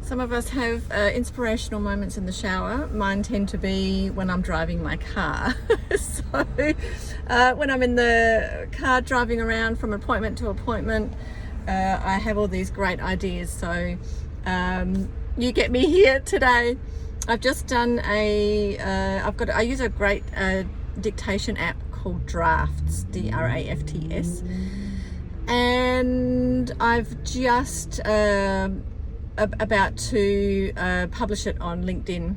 Some of us have inspirational moments in the shower. Mine tend to be when I'm driving my car. So when I'm in the car driving around from appointment to appointment, I have all these great ideas. So you get me here today. I've just done I use a great dictation app called Drafts, D-R-A-F-T-S. And I've just about to publish it on LinkedIn,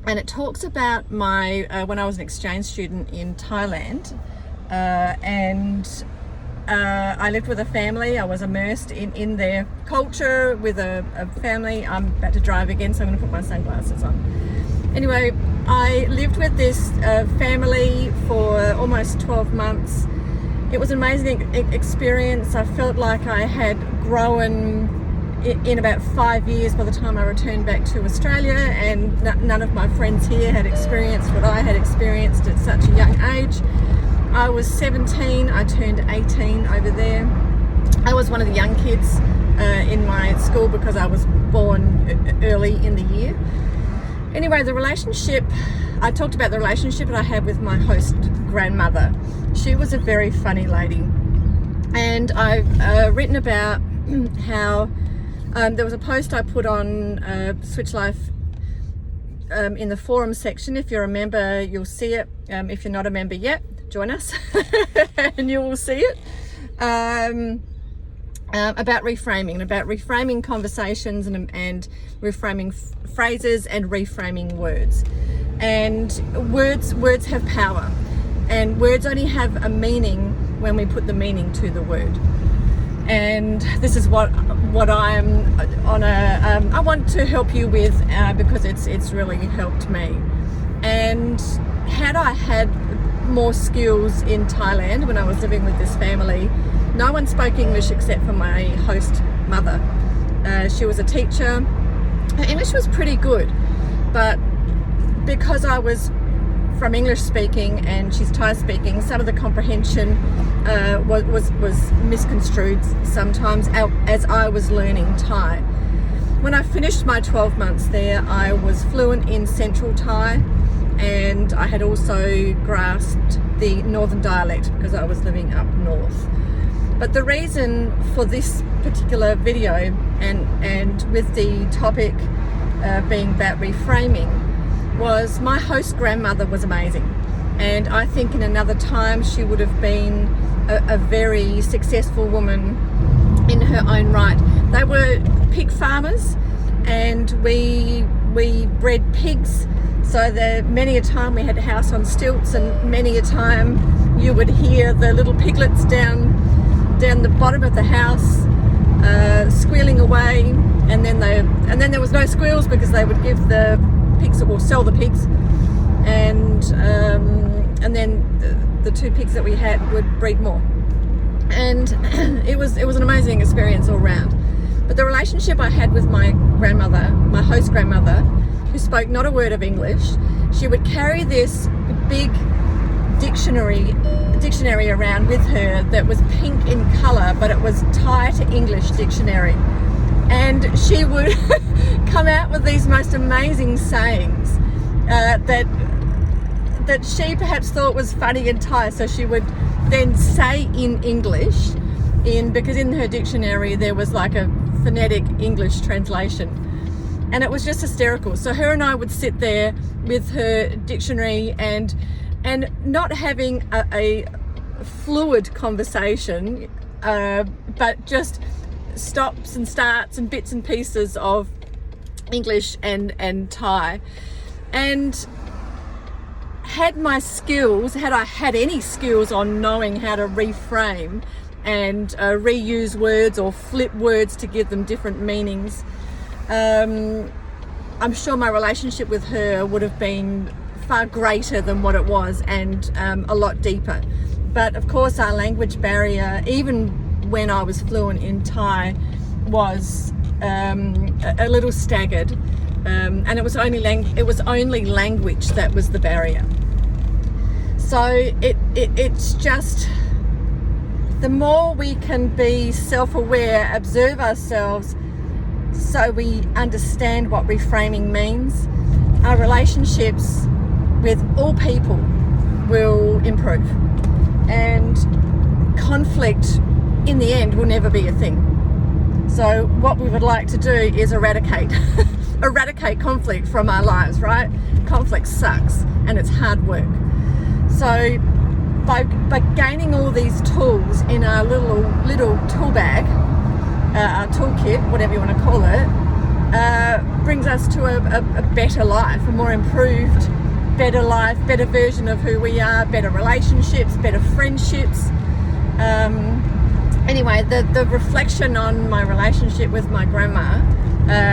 and it talks about my when I was an exchange student in Thailand, and I lived with a family. I was immersed in their culture with a family. I'm about to drive again, so I'm going to put my sunglasses on. Anyway, I lived with this family for almost 12 months. It was an amazing experience. I felt like I had grown in about 5 years by the time I returned back to Australia, and none of my friends here had experienced what I had experienced at such a young age. I was 17, I turned 18 over there. I was one of the young kids in my school because I was born early in the year. Anyway, I talked about the relationship that I had with my host grandmother. She was a very funny lady, and I've written about how there was a post I put on Switch Life in the forum section. If you're a member, you'll see it. If you're not a member yet, join us and you will see it. About reframing conversations and reframing phrases and reframing words. And words have power, and words only have a meaning when we put the meaning to the word. And this is what I'm on I want to help you with because it's really helped me. And had I had more skills in Thailand when I was living with this family, no one spoke English except for my host mother. She was a teacher. Her English was pretty good, but because I was from English speaking and she's Thai speaking, some of the comprehension was misconstrued sometimes as I was learning Thai. When I finished my 12 months there, I was fluent in Central Thai, and I had also grasped the Northern dialect because I was living up north. But the reason for this particular video and with the topic being about reframing was my host grandmother was amazing, and I think in another time she would have been a very successful woman in her own right. They were pig farmers, and we bred pigs, so that many a time we had a house on stilts, and many a time you would hear the little piglets down the bottom of the house squealing away, and then there was no squeals because they would give the pigs or sell the pigs, and then the two pigs that we had would breed more, and it was an amazing experience all round. But the relationship I had with my grandmother, my host grandmother, who spoke not a word of English, she would carry this big dictionary around with her that was pink in colour, but it was Thai to English dictionary. And she would come out with these most amazing sayings that she perhaps thought was funny in Thai. So she would then say in English, because in her dictionary there was like a phonetic English translation. And it was just hysterical. So her and I would sit there with her dictionary and not having a fluid conversation, but just stops and starts and bits and pieces of English and Thai. And had I had any skills on knowing how to reframe and reuse words or flip words to give them different meanings, I'm sure my relationship with her would have been far greater than what it was, and a lot deeper. But of course our language barrier, even when I was fluent in Thai, was a little staggered, and it was only language that was the barrier. So it's just, the more we can be self-aware, observe ourselves, so we understand what reframing means, our relationships with all people will improve, and conflict in the end will never be a thing. So what we would like to do is eradicate conflict from our lives, right? Conflict sucks and it's hard work. So by gaining all these tools in our little tool bag, our toolkit, whatever you want to call it, brings us to a better life, a more improved, better life, better version of who we are, better relationships, better friendships. Anyway, the reflection on my relationship with my grandma,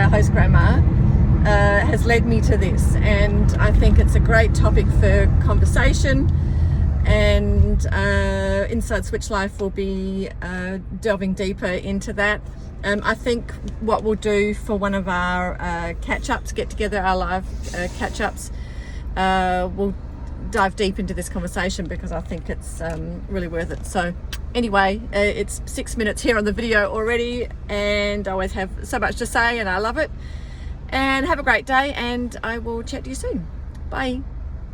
host grandma, has led me to this, and I think it's a great topic for conversation. And Inside Switch Life will be delving deeper into that. I think what we'll do for one of our catch-ups, get together, our live catch-ups, we'll dive deep into this conversation because I think it's really worth it. So anyway, it's 6 minutes here on the video already, and I always have so much to say and I love it. And have a great day, and I will chat to you soon. Bye.